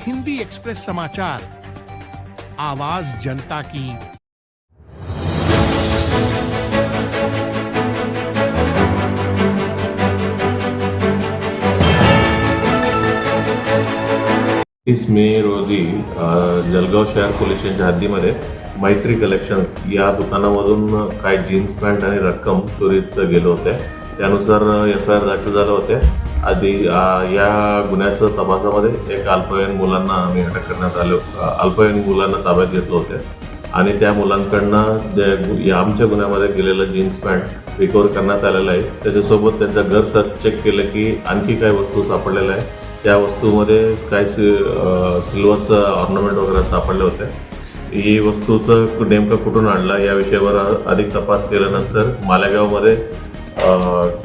Hindi express समाचार, आवाज जनता की। मे रोजी जळगाव शहर पोलीस स्टेशनच्या हद्दीमध्ये मैत्री कलेक्शन या दुकानामधून काही जीन्स पॅन्ट आणि रक्कम चोरीत गेले होते। त्यानुसार FIR दाखल झाले होते। आधी या गुन्ह्याच्या तपासामध्ये एक अल्पवयीन मुलांना आम्ही अटक करण्यात आलो, अल्पवयीन मुलांना ताब्यात घेतलं होते आणि त्या मुलांकडनं आमच्या गुन्ह्यामध्ये गेलेलं जीन्स पॅन्ट रिकव्हर करण्यात आलेलं आहे। त्याच्यासोबत त्यांचं घर सर्च चेक केलं की आणखी काही वस्तू सापडलेल्या आहे। त्या वस्तूमध्ये काही सिल्वरचं ऑर्नामेंट वगैरे सापडले होते। ही वस्तूचं नेमकं कुठून आणलं या विषयावर अधिक तपास केल्यानंतर मालेगावमध्ये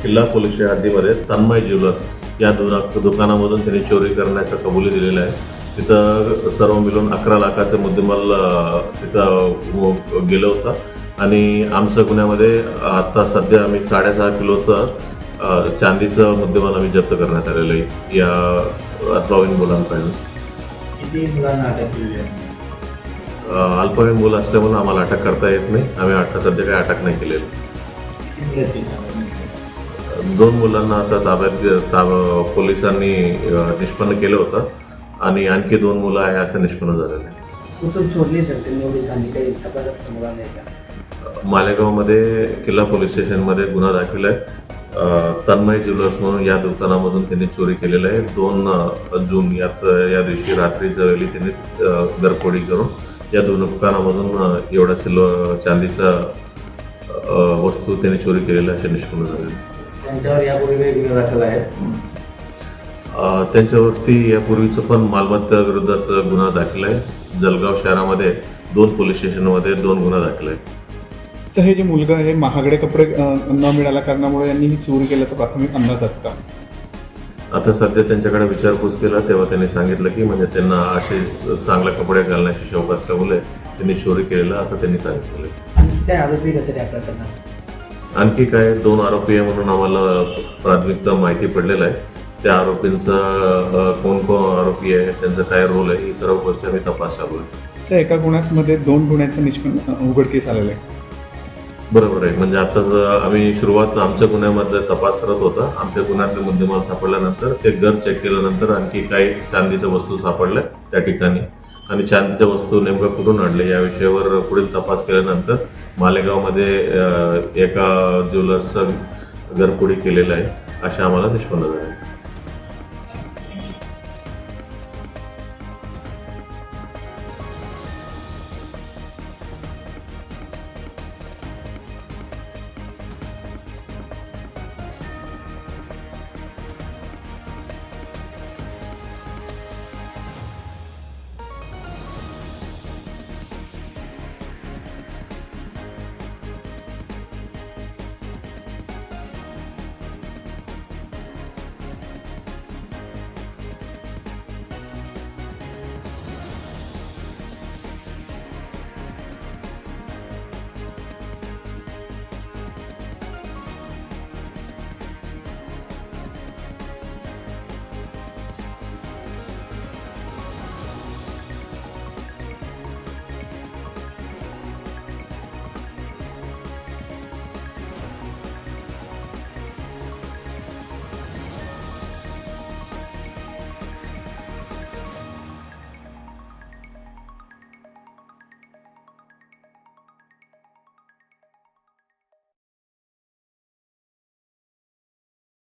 किल्ला पोलीस हद्दीमध्ये तन्मय ज्वेलर्स या दुकानामधून त्यांनी चोरी करण्याचा कबुली दिलेला आहे। तिथं सर्व मिळून 11 लाखाचे मुद्देमाल तिथं गेलं होतं आणि आमच्या गुन्ह्यामध्ये आता सध्या आम्ही 6.5 किलोचं चांदीचं मुद्देमाल आम्ही जप्त करण्यात आलेलं आहे। या अल्पवयीन मुलांकडून किती मुलांना अटक केली आहे? अल्पवयीन मुलं असल्यामुळे आम्हाला अटक करता येत नाही। आम्ही आता सध्या काही अटक नाही केलेली। 2 मुलांना आता ताब्यात पोलिसांनी निष्पन्न केलं होतं आणि आणखी 2 मुलं आहे असं निष्पन्न झालेलं आहे। कुठून चोरली सर त्यांनी एवढी चांदी काही तपासात समोर आले का? मालेगावमध्ये किल्ला पोलीस स्टेशनमध्ये गुन्हा दाखल आहे। तन्मय ज्वेलर्स म्हणून या दुकानामधून त्यांनी चोरी केलेलं आहे। 2 जून या दिवशी रात्रीच्या वेळी त्यांनी घरफोडी करून या दुकानामधून एवढा सिल्वर चांदीचा वस्तू त्यांनी चोरी केलेला असे निष्पन्न झाले। त्यांच्यावर यापूर्वी काही गुन्हे दाखल आहेत? त्यांच्यावरती यापूर्वीचं पण मालमत्ता विरोधात गुन्हा दाखल आहे। जळगाव शहरामध्ये 2 पोलीस स्टेशनमध्ये 2 गुन्हा दाखल आहेत। सर, हे जे मुलगा आहे महागडे कपडे न मिळाल्या कारणामुळे यांनी ही चोरी केल्याचा प्राथमिक अंदाज आहे का? आता सध्या त्यांच्याकडे विचारपूस केला तेव्हा त्यांनी सांगितलं की म्हणजे त्यांना असे चांगले कपडे घालण्याची शौक असल्यामुळे त्यांनी चोरी केलेला असं त्यांनी सांगितलं। आणि काय आरोपी कसे त्या प्रकरणात? आणखी काय 2 आरोपी आहे म्हणून आम्हाला प्राथमिकता माहिती पडलेलं आहे। त्या आरोपींचा कोण आरोपी आहे, त्यांचा काय रोल आहे, ही सर्व गोष्टी आम्ही तपास चालू आहे। सर, एका गुन्ह्यामध्ये 2 गुन्ह्याचं निष्पन्न उघडकीस आलेलं आहे। बरोबर आहे। म्हणजे आता आम्ही सुरुवात आमच्या गुन्ह्यामध्ये तपास करत होता। आमच्या गुन्ह्यातले मुद्देमाल सापडल्यानंतर ते घर चेक केल्यानंतर आणखी काही चांदीच्या वस्तू सापडल्या त्या ठिकाणी आणि चांदीच्या वस्तू नेमकं कुठून आणले या विषयावर पुढील तपास केल्यानंतर मालेगावमध्ये एका ज्वेलर्सचं घरफोडी केलेलं आहे असे आम्हाला निष्पन्न झाले।